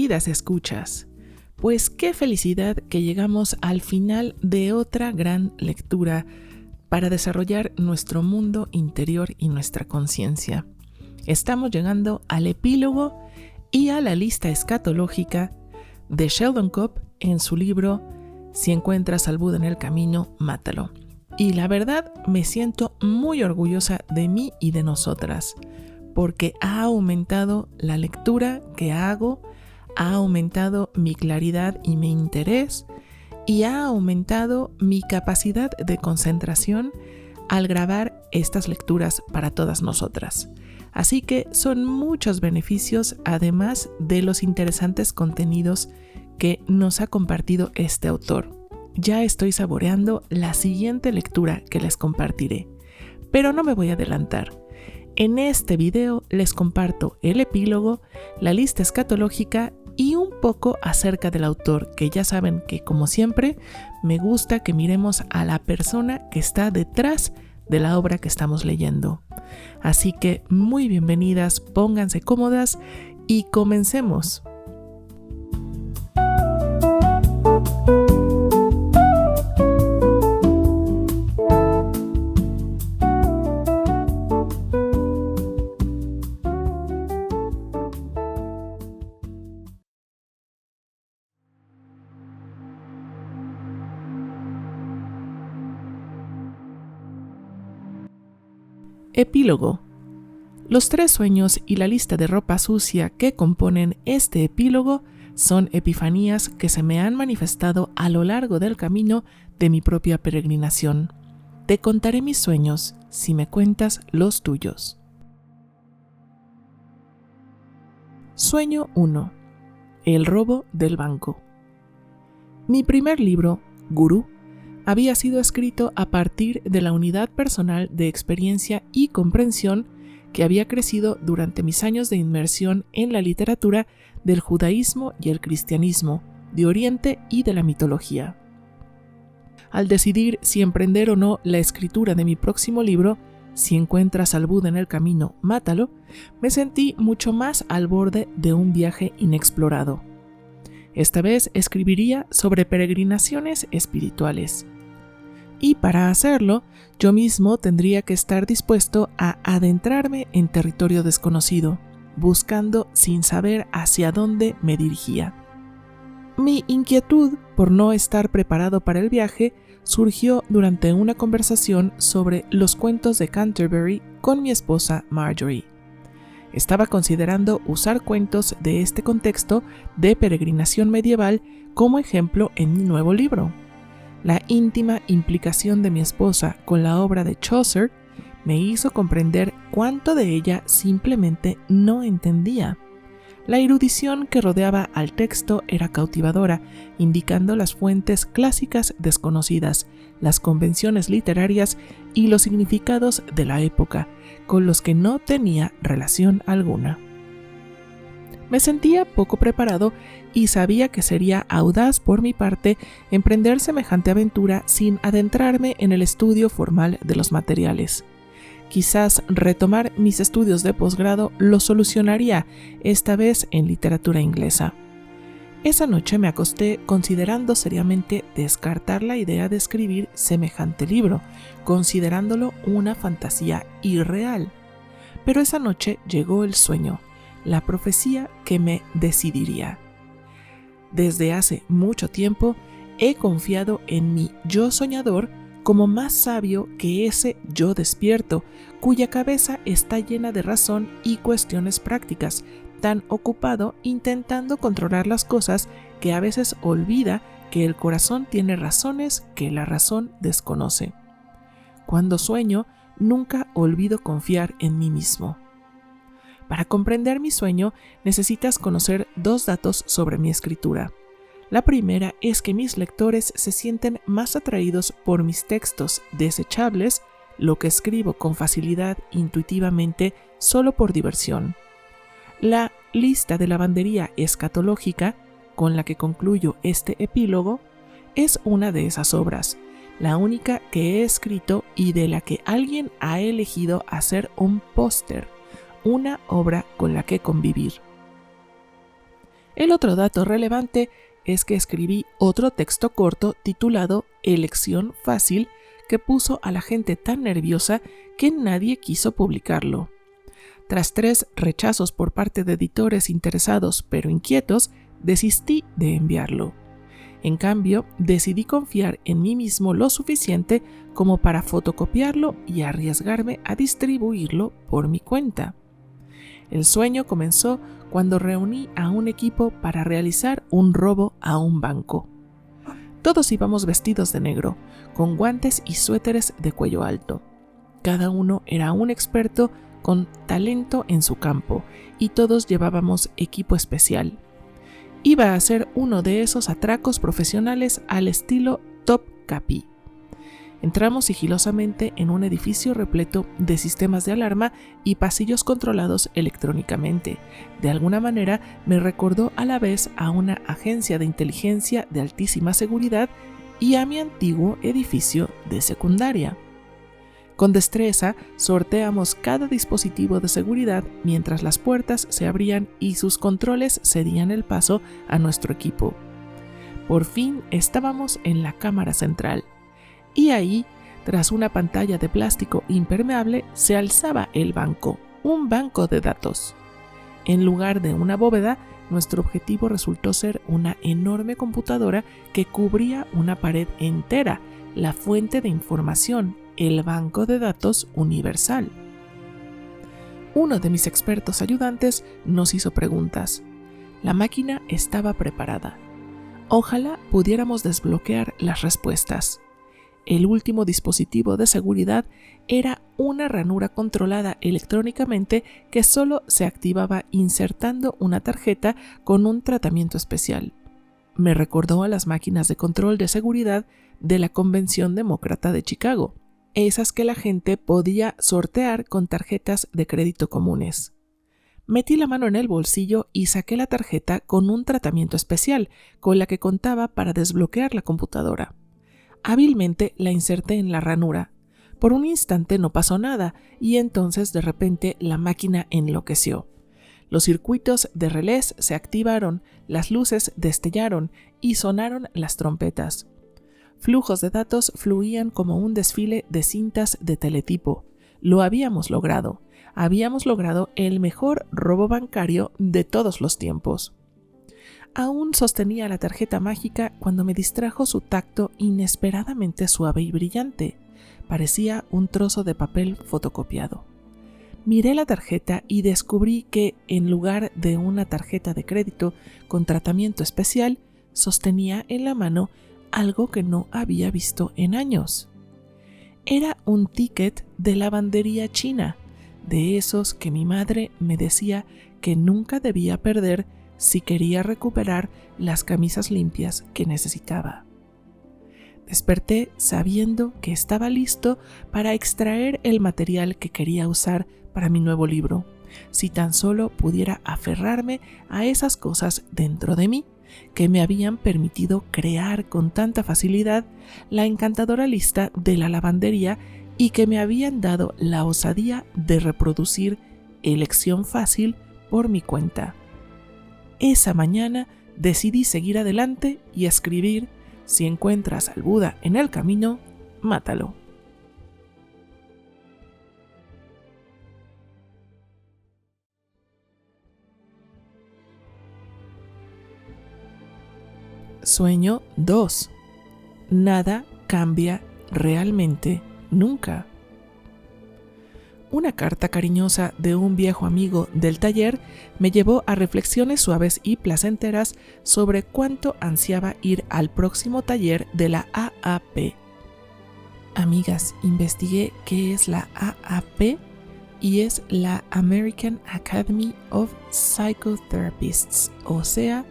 Queridas escuchas, pues qué felicidad que llegamos al final de otra gran lectura para desarrollar nuestro mundo interior y nuestra conciencia. Estamos llegando al epílogo y a la lista escatológica de Sheldon Koepp en su libro Si encuentras al Buda en el camino, mátalo. Y la verdad me siento muy orgullosa de mí y de nosotras, porque ha aumentado la lectura que hago, ha aumentado mi claridad y mi interés, y ha aumentado mi capacidad de concentración al grabar estas lecturas para todas nosotras. Así que son muchos beneficios, además de los interesantes contenidos que nos ha compartido este autor. Ya estoy saboreando la siguiente lectura que les compartiré, pero no me voy a adelantar. En este video les comparto el epílogo, la lista escatológica y un poco acerca del autor, que ya saben que, como siempre, me gusta que miremos a la persona que está detrás de la obra que estamos leyendo. Así que muy bienvenidas, pónganse cómodas y comencemos. Epílogo. Los 3 sueños y la lista de ropa sucia que componen este epílogo son epifanías que se me han manifestado a lo largo del camino de mi propia peregrinación. Te contaré mis sueños si me cuentas los tuyos. Sueño 1. El robo del banco. Mi primer libro, Gurú, había sido escrito a partir de la unidad personal de experiencia y comprensión que había crecido durante mis años de inmersión en la literatura del judaísmo y el cristianismo, de Oriente y de la mitología. Al decidir si emprender o no la escritura de mi próximo libro, Si encuentras al Buda en el camino, mátalo, me sentí mucho más al borde de un viaje inexplorado. Esta vez escribiría sobre peregrinaciones espirituales. Y para hacerlo, yo mismo tendría que estar dispuesto a adentrarme en territorio desconocido, buscando sin saber hacia dónde me dirigía. Mi inquietud por no estar preparado para el viaje surgió durante una conversación sobre los cuentos de Canterbury con mi esposa Marjorie. Estaba considerando usar cuentos de este contexto de peregrinación medieval como ejemplo en mi nuevo libro. La íntima implicación de mi esposa con la obra de Chaucer me hizo comprender cuánto de ella simplemente no entendía. La erudición que rodeaba al texto era cautivadora, indicando las fuentes clásicas desconocidas, las convenciones literarias y los significados de la época, con los que no tenía relación alguna. Me sentía poco preparado y sabía que sería audaz por mi parte emprender semejante aventura sin adentrarme en el estudio formal de los materiales. Quizás retomar mis estudios de posgrado lo solucionaría, esta vez en literatura inglesa. Esa noche me acosté considerando seriamente descartar la idea de escribir semejante libro, considerándolo una fantasía irreal. Pero esa noche llegó el sueño, la profecía que me decidiría. Desde hace mucho tiempo he confiado en mi yo soñador como más sabio que ese yo despierto, cuya cabeza está llena de razón y cuestiones prácticas, tan ocupado intentando controlar las cosas que a veces olvida que el corazón tiene razones que la razón desconoce. Cuando sueño, nunca olvido confiar en mí mismo. Para comprender mi sueño, necesitas conocer 2 datos sobre mi escritura. La primera es que mis lectores se sienten más atraídos por mis textos desechables, lo que escribo con facilidad intuitivamente solo por diversión. La lista de lavandería escatológica, con la que concluyo este epílogo, es una de esas obras, la única que he escrito y de la que alguien ha elegido hacer un póster, una obra con la que convivir. El otro dato relevante es que escribí otro texto corto titulado Elección Fácil, que puso a la gente tan nerviosa que nadie quiso publicarlo. Tras 3 rechazos por parte de editores interesados pero inquietos, desistí de enviarlo. En cambio, decidí confiar en mí mismo lo suficiente como para fotocopiarlo y arriesgarme a distribuirlo por mi cuenta. El sueño comenzó cuando reuní a un equipo para realizar un robo a un banco. Todos íbamos vestidos de negro, con guantes y suéteres de cuello alto. Cada uno era un experto con talento en su campo y todos llevábamos equipo especial. Iba a ser uno de esos atracos profesionales al estilo Top Capi. Entramos sigilosamente en un edificio repleto de sistemas de alarma y pasillos controlados electrónicamente. De alguna manera me recordó a la vez a una agencia de inteligencia de altísima seguridad y a mi antiguo edificio de secundaria. Con destreza sorteamos cada dispositivo de seguridad mientras las puertas se abrían y sus controles cedían el paso a nuestro equipo. Por fin estábamos en la cámara central. Y ahí, tras una pantalla de plástico impermeable, se alzaba el banco, un banco de datos. En lugar de una bóveda, nuestro objetivo resultó ser una enorme computadora que cubría una pared entera, la fuente de información, el banco de datos universal. Uno de mis expertos ayudantes nos hizo preguntas. La máquina estaba preparada. Ojalá pudiéramos desbloquear las respuestas. El último dispositivo de seguridad era una ranura controlada electrónicamente que solo se activaba insertando una tarjeta con un tratamiento especial. Me recordó a las máquinas de control de seguridad de la Convención Demócrata de Chicago, esas que la gente podía sortear con tarjetas de crédito comunes. Metí la mano en el bolsillo y saqué la tarjeta con un tratamiento especial, con la que contaba para desbloquear la computadora. Hábilmente la inserté en la ranura. Por un instante no pasó nada y entonces de repente la máquina enloqueció. Los circuitos de relés se activaron, las luces destellaron y sonaron las trompetas. Flujos de datos fluían como un desfile de cintas de teletipo. Lo habíamos logrado. Habíamos logrado el mejor robo bancario de todos los tiempos. Aún sostenía la tarjeta mágica cuando me distrajo su tacto inesperadamente suave y brillante. Parecía un trozo de papel fotocopiado. Miré la tarjeta y descubrí que, en lugar de una tarjeta de crédito con tratamiento especial, sostenía en la mano algo que no había visto en años. Era un ticket de lavandería china, de esos que mi madre me decía que nunca debía perder si quería recuperar las camisas limpias que necesitaba. Desperté sabiendo que estaba listo para extraer el material que quería usar para mi nuevo libro, si tan solo pudiera aferrarme a esas cosas dentro de mí que me habían permitido crear con tanta facilidad la encantadora lista de la lavandería y que me habían dado la osadía de reproducir Elección Fácil por mi cuenta. Esa mañana decidí seguir adelante y escribir: si encuentras al Buda en el camino, mátalo. Sueño 2. Nada cambia realmente nunca. Una carta cariñosa de un viejo amigo del taller me llevó a reflexiones suaves y placenteras sobre cuánto ansiaba ir al próximo taller de la AAP. Amigas, investigué qué es la AAP y es la American Academy of Psychotherapists, o sea,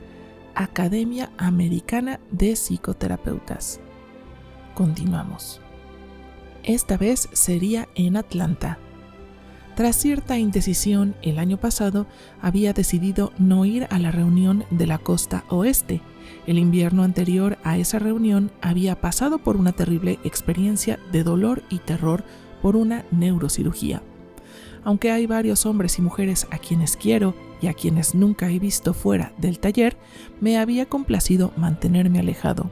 Academia Americana de Psicoterapeutas. Continuamos. Esta vez sería en Atlanta. Tras cierta indecisión, el año pasado había decidido no ir a la reunión de la costa oeste. El invierno anterior a esa reunión había pasado por una terrible experiencia de dolor y terror por una neurocirugía. Aunque hay varios hombres y mujeres a quienes quiero y a quienes nunca he visto fuera del taller, me había complacido mantenerme alejado.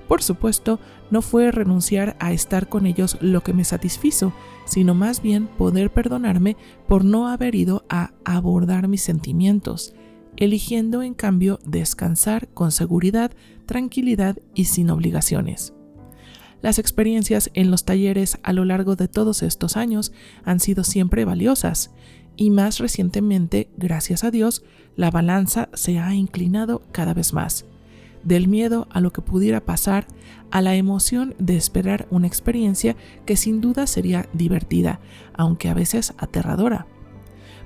Por supuesto, no fue renunciar a estar con ellos lo que me satisfizo, sino más bien poder perdonarme por no haber ido a abordar mis sentimientos, eligiendo en cambio descansar con seguridad, tranquilidad y sin obligaciones. Las experiencias en los talleres a lo largo de todos estos años han sido siempre valiosas, y más recientemente, gracias a Dios, la balanza se ha inclinado cada vez más. Del miedo a lo que pudiera pasar, a la emoción de esperar una experiencia que sin duda sería divertida, aunque a veces aterradora.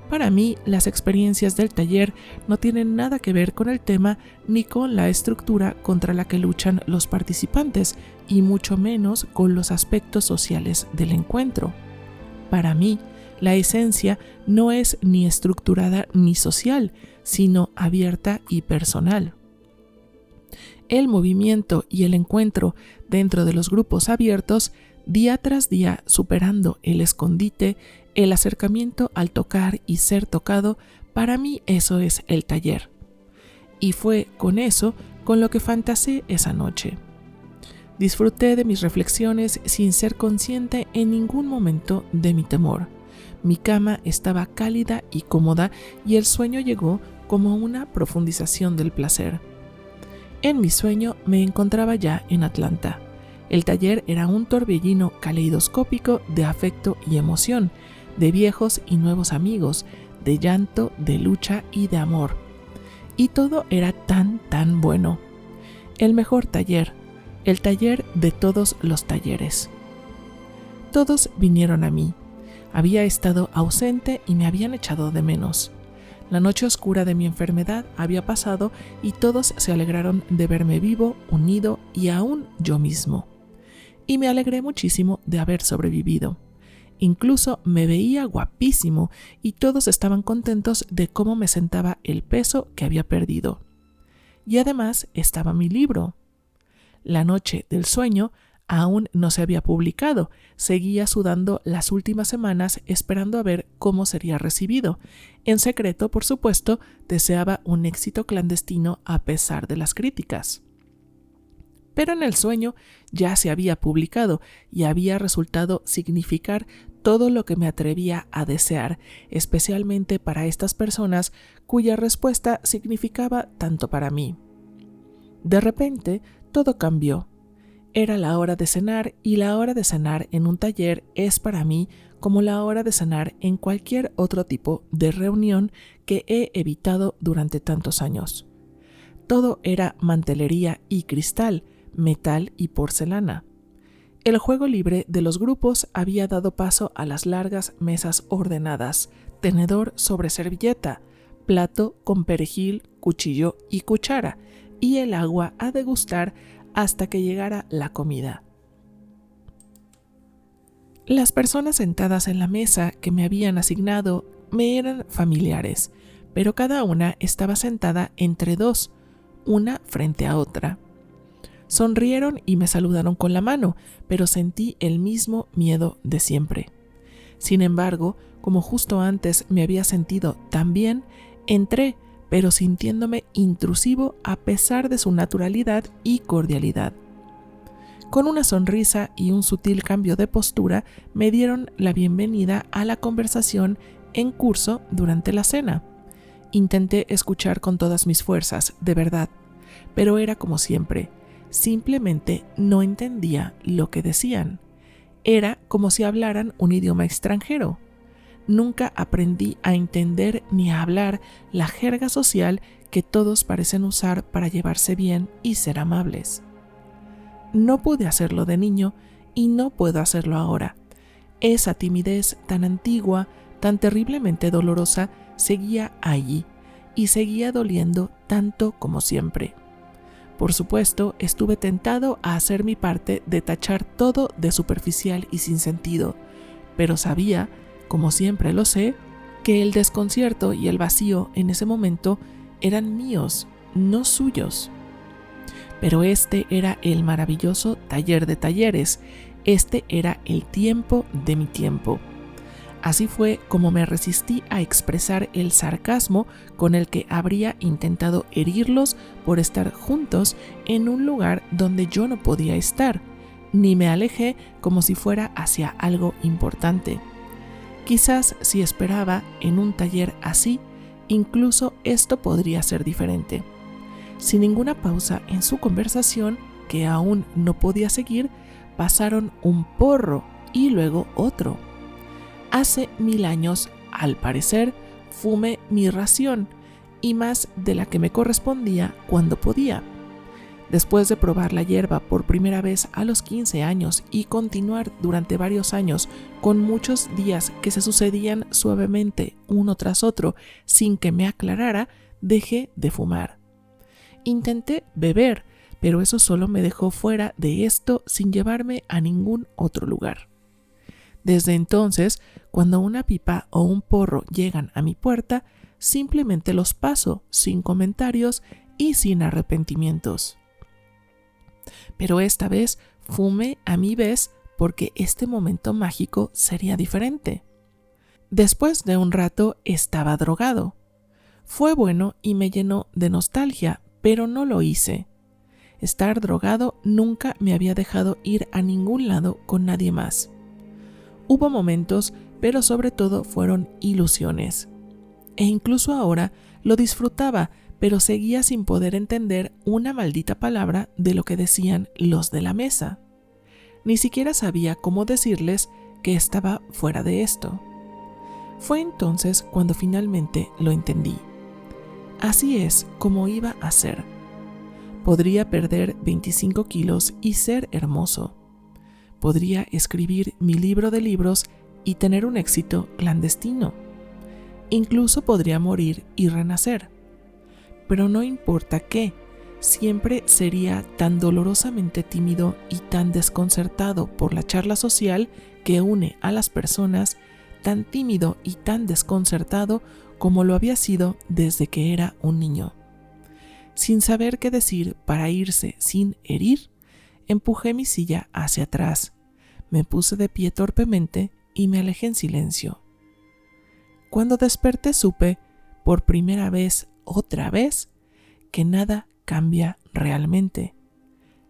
Para mí, las experiencias del taller no tienen nada que ver con el tema ni con la estructura contra la que luchan los participantes, y mucho menos con los aspectos sociales del encuentro. Para mí, la esencia no es ni estructurada ni social, sino abierta y personal. El movimiento y el encuentro dentro de los grupos abiertos, día tras día superando el escondite, el acercamiento al tocar y ser tocado, para mí eso es el taller. Y fue con eso con lo que fantaseé esa noche. Disfruté de mis reflexiones sin ser consciente en ningún momento de mi temor. Mi cama estaba cálida y cómoda y el sueño llegó como una profundización del placer. En mi sueño me encontraba ya en Atlanta. El taller era un torbellino caleidoscópico de afecto y emoción, de viejos y nuevos amigos, de llanto, de lucha y de amor. Y todo era tan bueno. El mejor taller, el taller de todos los talleres. Todos vinieron a mí. Había estado ausente y me habían echado de menos. La noche oscura de mi enfermedad había pasado y todos se alegraron de verme vivo, unido y aún yo mismo. Y me alegré muchísimo de haber sobrevivido. Incluso me veía guapísimo y todos estaban contentos de cómo me sentaba el peso que había perdido. Y además estaba mi libro. La noche del sueño aún no se había publicado, seguía sudando las últimas semanas esperando a ver cómo sería recibido. En secreto, por supuesto, deseaba un éxito clandestino a pesar de las críticas. Pero en el sueño ya se había publicado y había resultado significar todo lo que me atrevía a desear, especialmente para estas personas cuya respuesta significaba tanto para mí. De repente, todo cambió. Era la hora de cenar y la hora de cenar en un taller es para mí como la hora de cenar en cualquier otro tipo de reunión que he evitado durante tantos años. Todo era mantelería y cristal, metal y porcelana. El juego libre de los grupos había dado paso a las largas mesas ordenadas, tenedor sobre servilleta, plato con perejil, cuchillo y cuchara, y el agua a degustar hasta que llegara la comida. Las personas sentadas en la mesa que me habían asignado me eran familiares, pero cada una estaba sentada entre dos, una frente a otra. Sonrieron y me saludaron con la mano, pero sentí el mismo miedo de siempre. Sin embargo, como justo antes me había sentido tan bien, entré, pero sintiéndome intrusivo a pesar de su naturalidad y cordialidad. Con una sonrisa y un sutil cambio de postura, me dieron la bienvenida a la conversación en curso durante la cena. Intenté escuchar con todas mis fuerzas, de verdad, pero era como siempre. Simplemente no entendía lo que decían. Era como si hablaran un idioma extranjero. Nunca aprendí a entender ni a hablar la jerga social que todos parecen usar para llevarse bien y ser amables. No pude hacerlo de niño y no puedo hacerlo ahora. Esa timidez tan antigua, tan terriblemente dolorosa, seguía allí y seguía doliendo tanto como siempre. Por supuesto, estuve tentado a hacer mi parte de tachar todo de superficial y sin sentido, pero sabía, como siempre lo sé, que el desconcierto y el vacío en ese momento eran míos, no suyos. Pero este era el maravilloso taller de talleres, este era el tiempo de mi tiempo. Así fue como me resistí a expresar el sarcasmo con el que habría intentado herirlos por estar juntos en un lugar donde yo no podía estar, ni me alejé como si fuera hacia algo importante. Quizás si esperaba en un taller así, incluso esto podría ser diferente. Sin ninguna pausa en su conversación, que aún no podía seguir, pasaron un porro y luego otro. Hace 1000 años, al parecer, fumé mi ración y más de la que me correspondía cuando podía. Después de probar la hierba por primera vez a los 15 años y continuar durante varios años con muchos días que se sucedían suavemente uno tras otro sin que me aclarara, dejé de fumar. Intenté beber, pero eso solo me dejó fuera de esto sin llevarme a ningún otro lugar. Desde entonces, cuando una pipa o un porro llegan a mi puerta, simplemente los paso sin comentarios y sin arrepentimientos. Pero esta vez fumé a mi vez porque este momento mágico sería diferente. Después de un rato estaba drogado. Fue bueno y me llenó de nostalgia, pero no lo hice. Estar drogado nunca me había dejado ir a ningún lado con nadie más. Hubo momentos, pero sobre todo fueron ilusiones. E incluso ahora lo disfrutaba, pero seguía sin poder entender una maldita palabra de lo que decían los de la mesa. Ni siquiera sabía cómo decirles que estaba fuera de esto. Fue entonces cuando finalmente lo entendí. Así es como iba a ser. Podría perder 25 kilos y ser hermoso. Podría escribir mi libro de libros y tener un éxito clandestino. Incluso podría morir y renacer. Pero no importa qué, siempre sería tan dolorosamente tímido y tan desconcertado por la charla social que une a las personas, tan tímido y tan desconcertado como lo había sido desde que era un niño. Sin saber qué decir para irse sin herir, empujé mi silla hacia atrás, me puse de pie torpemente y me alejé en silencio. Cuando desperté supe, por primera vez, otra vez, que nada cambia realmente.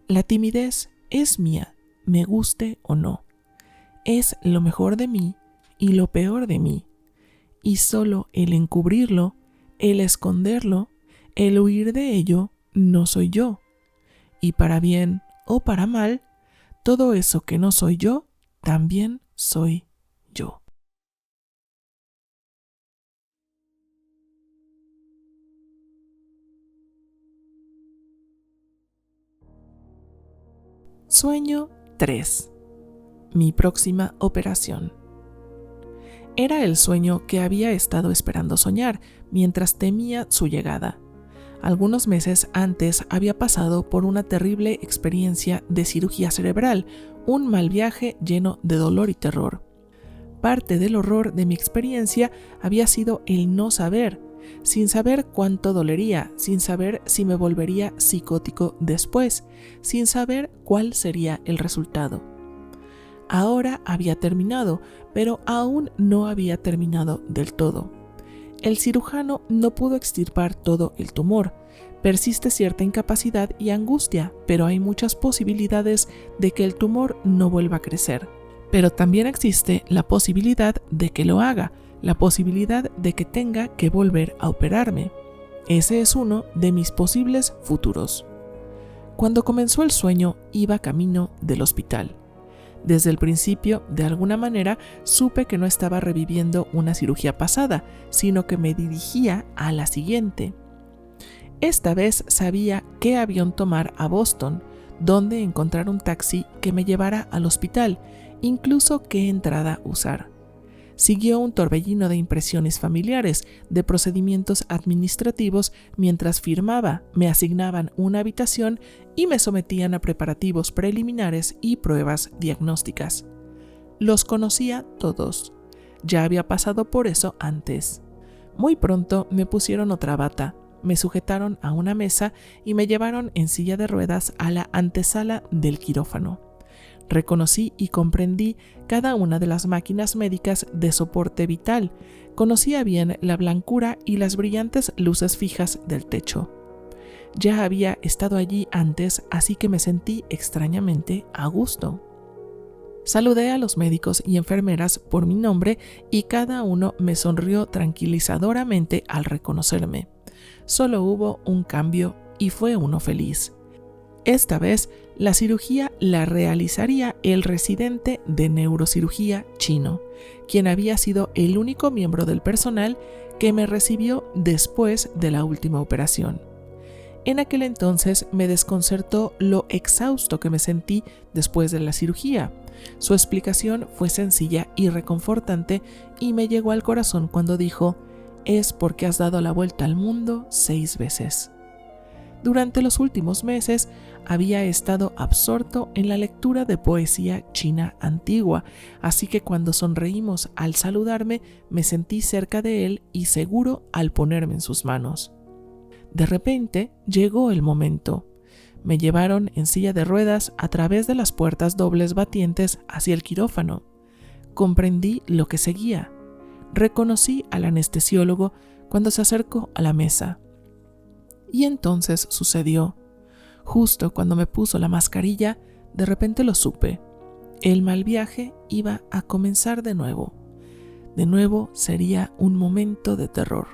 La timidez es mía, me guste o no. Es lo mejor de mí y lo peor de mí. Y solo el encubrirlo, el esconderlo, el huir de ello, no soy yo. Y para bien o para mal, todo eso que no soy yo, también soy yo. Sueño 3. Mi próxima operación. Era el sueño que había estado esperando soñar mientras temía su llegada. Algunos meses antes había pasado por una terrible experiencia de cirugía cerebral, un mal viaje lleno de dolor y terror. Parte del horror de mi experiencia había sido el no saber, sin saber cuánto dolería, sin saber si me volvería psicótico después, sin saber cuál sería el resultado. Ahora había terminado, pero aún no había terminado del todo. El cirujano no pudo extirpar todo el tumor. Persiste cierta incapacidad y angustia, pero hay muchas posibilidades de que el tumor no vuelva a crecer. Pero también existe la posibilidad de que lo haga, la posibilidad de que tenga que volver a operarme. Ese es uno de mis posibles futuros. Cuando comenzó el sueño, iba camino del hospital. Desde el principio, de alguna manera, supe que no estaba reviviendo una cirugía pasada, sino que me dirigía a la siguiente. Esta vez sabía qué avión tomar a Boston, dónde encontrar un taxi que me llevara al hospital, incluso qué entrada usar. Siguió un torbellino de impresiones familiares, de procedimientos administrativos mientras firmaba, me asignaban una habitación y me sometían a preparativos preliminares y pruebas diagnósticas. Los conocía todos. Ya había pasado por eso antes. Muy pronto me pusieron otra bata, me sujetaron a una mesa y me llevaron en silla de ruedas a la antesala del quirófano. Reconocí y comprendí cada una de las máquinas médicas de soporte vital. Conocía bien la blancura y las brillantes luces fijas del techo. Ya había estado allí antes, así que me sentí extrañamente a gusto. Saludé a los médicos y enfermeras por mi nombre y cada uno me sonrió tranquilizadoramente al reconocerme. Solo hubo un cambio y fue uno feliz. Esta vez, la cirugía la realizaría el residente de neurocirugía chino, quien había sido el único miembro del personal que me recibió después de la última operación. En aquel entonces me desconcertó lo exhausto que me sentí después de la cirugía. Su explicación fue sencilla y reconfortante y me llegó al corazón cuando dijo: «Es porque has dado la vuelta al mundo 6 veces». Durante los últimos meses había estado absorto en la lectura de poesía china antigua, así que cuando sonreímos al saludarme me sentí cerca de él y seguro al ponerme en sus manos. De repente llegó el momento. Me llevaron en silla de ruedas a través de las puertas dobles batientes hacia el quirófano. Comprendí lo que seguía. Reconocí al anestesiólogo cuando se acercó a la mesa. Y entonces sucedió. Justo cuando me puso la mascarilla, de repente lo supe. El mal viaje iba a comenzar de nuevo. De nuevo sería un momento de terror.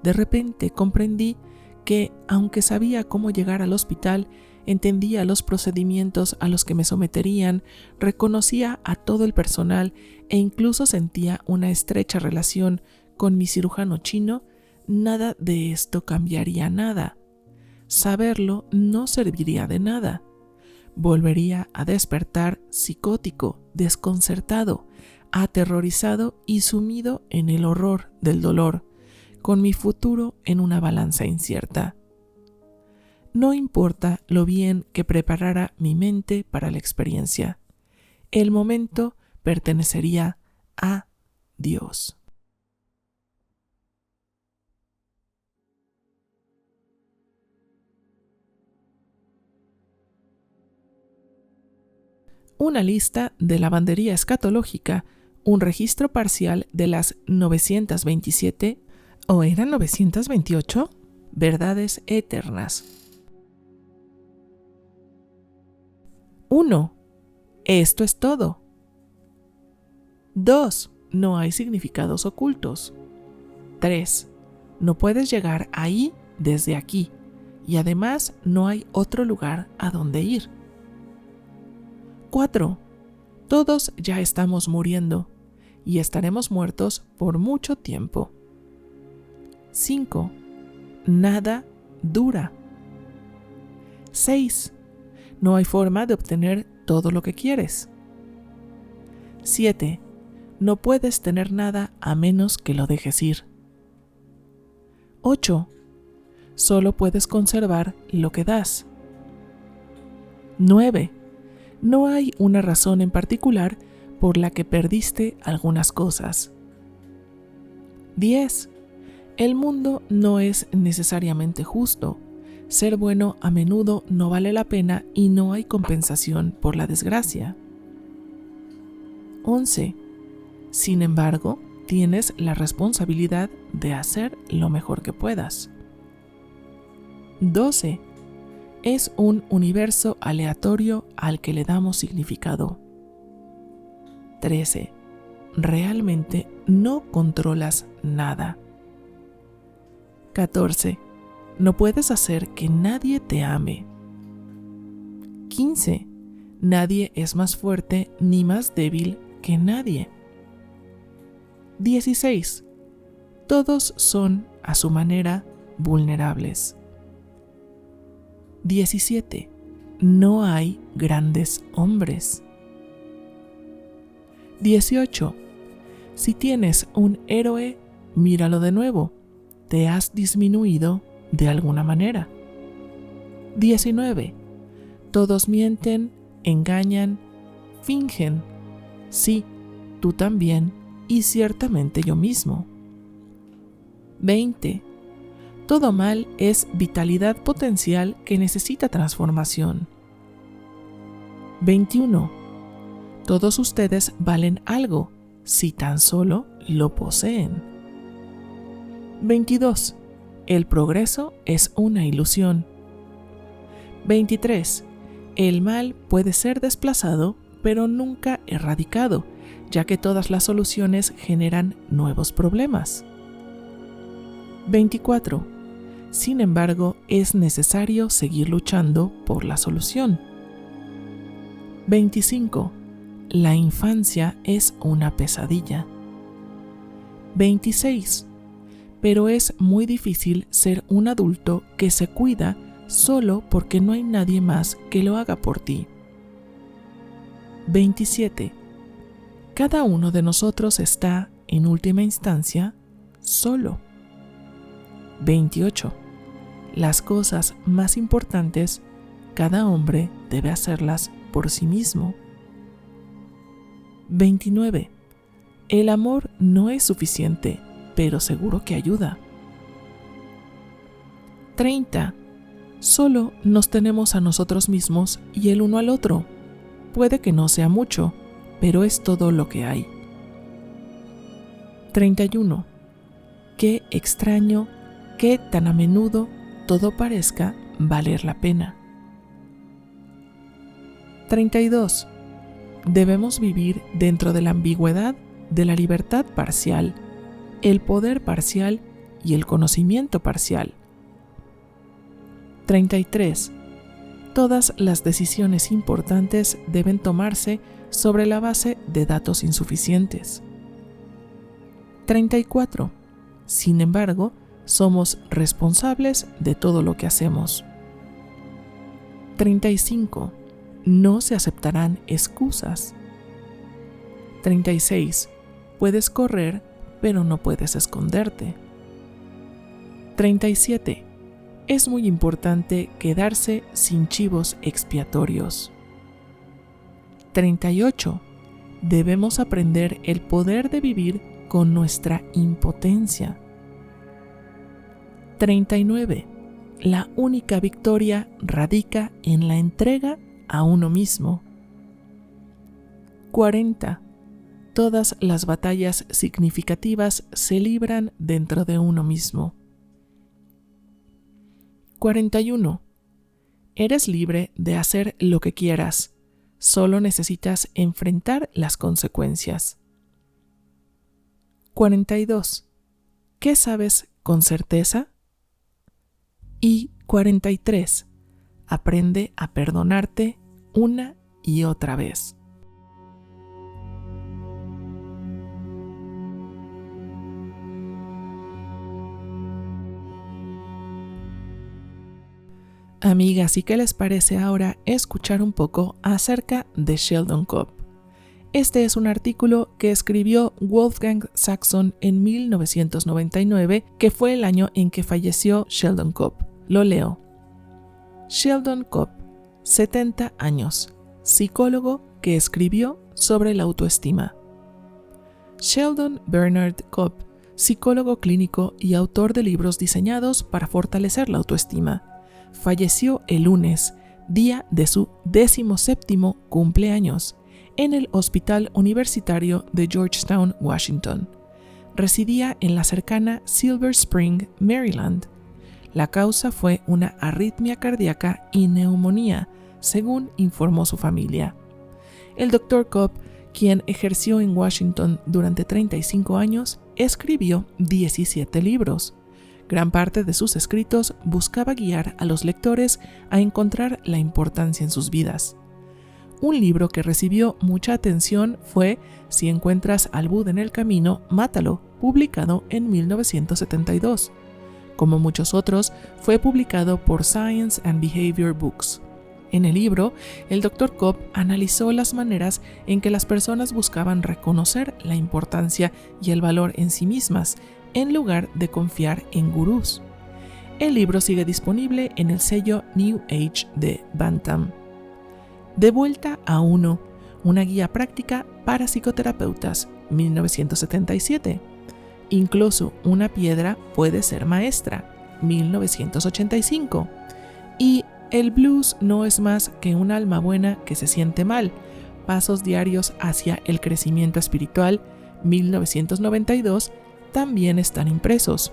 De repente comprendí que, aunque sabía cómo llegar al hospital, entendía los procedimientos a los que me someterían, reconocía a todo el personal e incluso sentía una estrecha relación con mi cirujano chino, nada de esto cambiaría nada. Saberlo no serviría de nada. Volvería a despertar psicótico, desconcertado, aterrorizado y sumido en el horror del dolor, con mi futuro en una balanza incierta. No importa lo bien que preparara mi mente para la experiencia, el momento pertenecería a Dios. Una lista de lavandería escatológica, un registro parcial de las 927, ¿o eran 928? Verdades eternas. 1. Esto es todo. 2. No hay significados ocultos. 3. No puedes llegar ahí desde aquí, y además no hay otro lugar a donde ir. 4. Todos ya estamos muriendo y estaremos muertos por mucho tiempo. 5. Nada dura. 6. No hay forma de obtener todo lo que quieres. 7. No puedes tener nada a menos que lo dejes ir. 8. Solo puedes conservar lo que das. 9. No hay una razón en particular por la que perdiste algunas cosas. 10. El mundo no es necesariamente justo. Ser bueno a menudo no vale la pena y no hay compensación por la desgracia. 11. Sin embargo, tienes la responsabilidad de hacer lo mejor que puedas. 12. Es un universo aleatorio al que le damos significado. 13. Realmente no controlas nada. 14. No puedes hacer que nadie te ame. 15. Nadie es más fuerte ni más débil que nadie. 16. Todos son, a su manera, vulnerables. 17. No hay grandes hombres. 18. Si tienes un héroe, míralo de nuevo. Te has disminuido de alguna manera. 19. Todos mienten, engañan, fingen. Sí, tú también y ciertamente yo mismo. 20. Todo mal es vitalidad potencial que necesita transformación. 21. Todos ustedes valen algo si tan solo lo poseen. 22. El progreso es una ilusión. 23. El mal puede ser desplazado, pero nunca erradicado, ya que todas las soluciones generan nuevos problemas. 24. Sin embargo, es necesario seguir luchando por la solución. 25. La infancia es una pesadilla. 26. Pero es muy difícil ser un adulto que se cuida solo porque no hay nadie más que lo haga por ti. 27. Cada uno de nosotros está, en última instancia, solo. 28. Las cosas más importantes, cada hombre debe hacerlas por sí mismo. 29. El amor no es suficiente, pero seguro que ayuda. 30. Solo nos tenemos a nosotros mismos y el uno al otro. Puede que no sea mucho, pero es todo lo que hay. 31. Qué extraño que tan a menudo todo parezca valer la pena. 32. Debemos vivir dentro de la ambigüedad de la libertad parcial, el poder parcial y el conocimiento parcial. 33. Todas las decisiones importantes deben tomarse sobre la base de datos insuficientes. 34. Sin embargo, somos responsables de todo lo que hacemos. 35. No se aceptarán excusas. 36. Puedes correr, pero no puedes esconderte. 37. Es muy importante quedarse sin chivos expiatorios. 38. Debemos aprender el poder de vivir con nuestra impotencia. 39. La única victoria radica en la entrega a uno mismo. 40. Todas las batallas significativas se libran dentro de uno mismo. 41. Eres libre de hacer lo que quieras, solo necesitas enfrentar las consecuencias. 42. ¿Qué sabes con certeza? Y 43. Aprende a perdonarte una y otra vez. Amigas, ¿y qué les parece ahora escuchar un poco acerca de Sheldon Cope? Este es un artículo que escribió Wolfgang Saxon en 1999, que fue el año en que falleció Sheldon Cope. Lo leo. Sheldon Cope, 70 años, psicólogo que escribió sobre la autoestima. Sheldon Bernard Cope, psicólogo clínico y autor de libros diseñados para fortalecer la autoestima, falleció el lunes, día de su 17º cumpleaños, en el Hospital Universitario de Georgetown, Washington. Residía en la cercana Silver Spring, Maryland. La causa fue una arritmia cardíaca y neumonía, según informó su familia. El Dr. Cope, quien ejerció en Washington durante 35 años, escribió 17 libros. Gran parte de sus escritos buscaba guiar a los lectores a encontrar la importancia en sus vidas. Un libro que recibió mucha atención fue Si encuentras al Buda en el camino, mátalo, publicado en 1972. Como muchos otros, fue publicado por Science and Behavior Books. En el libro, el Dr. Cope analizó las maneras en que las personas buscaban reconocer la importancia y el valor en sí mismas, en lugar de confiar en gurús. El libro sigue disponible en el sello New Age de Bantam. De vuelta a uno, una guía práctica para psicoterapeutas, 1977. Incluso una piedra puede ser maestra, 1985. Y El blues no es más que un alma buena que se siente mal. Pasos diarios hacia el crecimiento espiritual, 1992, también están impresos.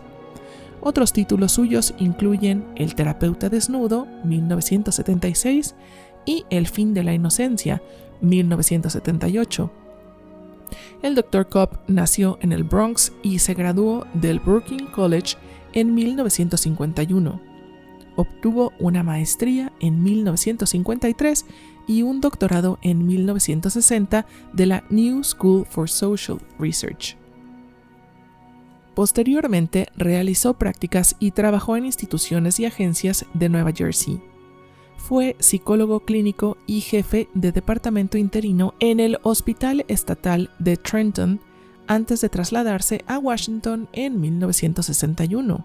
Otros títulos suyos incluyen El terapeuta desnudo, 1976, y El fin de la inocencia, 1978. El Dr. Cobb nació en el Bronx y se graduó del Brooklyn College en 1951. Obtuvo una maestría en 1953 y un doctorado en 1960 de la New School for Social Research. Posteriormente realizó prácticas y trabajó en instituciones y agencias de Nueva Jersey. Fue psicólogo clínico y jefe de departamento interino en el Hospital Estatal de Trenton antes de trasladarse a Washington en 1961.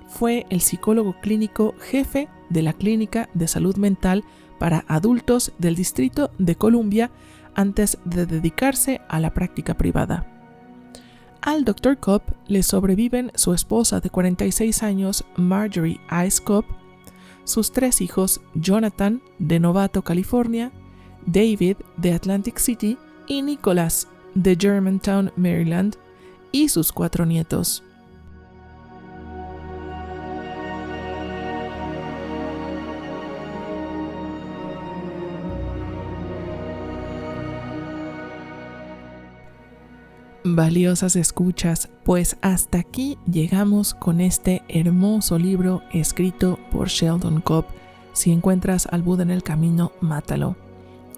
Fue el psicólogo clínico jefe de la Clínica de Salud Mental para Adultos del Distrito de Columbia antes de dedicarse a la práctica privada. Al Dr. Cobb le sobreviven su esposa de 46 años, Marjorie Ice Cobb, sus 3 hijos, Jonathan, de Novato, California, David, de Atlantic City, y Nicholas, de Germantown, Maryland, y sus 4 nietos. Valiosas escuchas, pues hasta aquí llegamos con este hermoso libro escrito por Sheldon Cobb. Si encuentras al Buda en el camino, mátalo.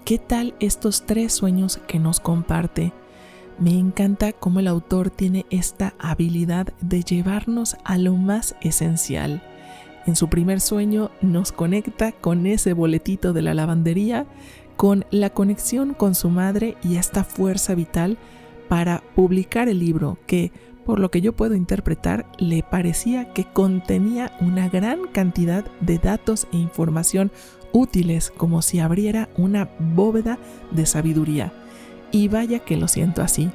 ¿Qué tal estos 3 sueños que nos comparte? Me encanta cómo el autor tiene esta habilidad de llevarnos a lo más esencial. En su primer sueño nos conecta con ese boletito de la lavandería, con la conexión con su madre y esta fuerza vital para publicar el libro que, por lo que yo puedo interpretar, le parecía que contenía una gran cantidad de datos e información útiles, como si abriera una bóveda de sabiduría. Y vaya que lo siento así.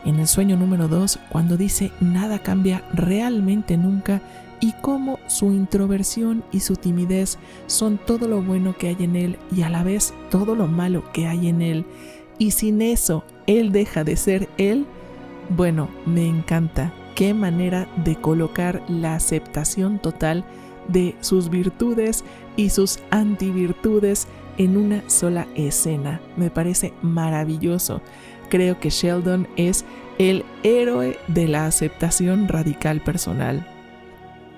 En el sueño número 2, cuando dice nada cambia realmente nunca y cómo su introversión y su timidez son todo lo bueno que hay en él y a la vez todo lo malo que hay en él, y sin eso él deja de ser él, bueno, me encanta. Qué manera de colocar la aceptación total de sus virtudes y sus antivirtudes en una sola escena. Me parece maravilloso. Creo que Sheldon es el héroe de la aceptación radical personal.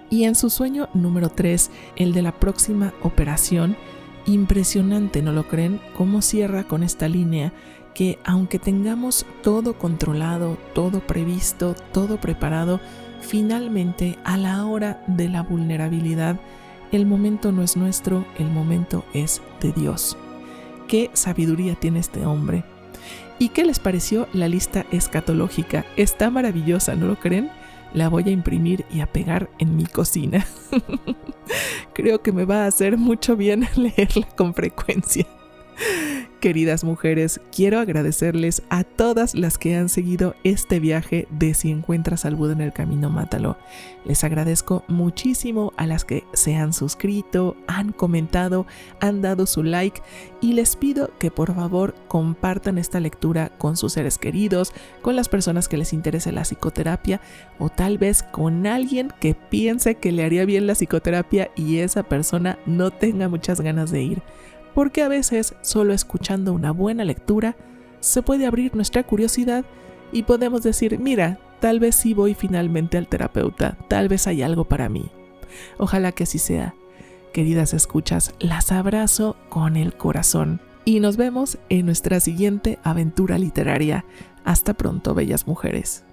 Y en su sueño número 3, el de la próxima operación, impresionante, ¿no lo creen? Cómo cierra con esta línea que aunque tengamos todo controlado, todo previsto, todo preparado, finalmente a la hora de la vulnerabilidad, el momento no es nuestro, el momento es de Dios. ¿Qué sabiduría tiene este hombre? ¿Y qué les pareció la lista escatológica? Está maravillosa, ¿no lo creen? La voy a imprimir y a pegar en mi cocina. Creo que me va a hacer mucho bien leerla con frecuencia. Queridas mujeres, quiero agradecerles a todas las que han seguido este viaje de Si encuentras al Buda en el camino, mátalo. Les agradezco muchísimo a las que se han suscrito, han comentado, han dado su like y les pido que por favor compartan esta lectura con sus seres queridos, con las personas que les interese la psicoterapia o tal vez con alguien que piense que le haría bien la psicoterapia y esa persona no tenga muchas ganas de ir. Porque a veces, solo escuchando una buena lectura, se puede abrir nuestra curiosidad y podemos decir, mira, tal vez sí voy finalmente al terapeuta, tal vez hay algo para mí. Ojalá que así sea. Queridas escuchas, las abrazo con el corazón y nos vemos en nuestra siguiente aventura literaria. Hasta pronto, bellas mujeres.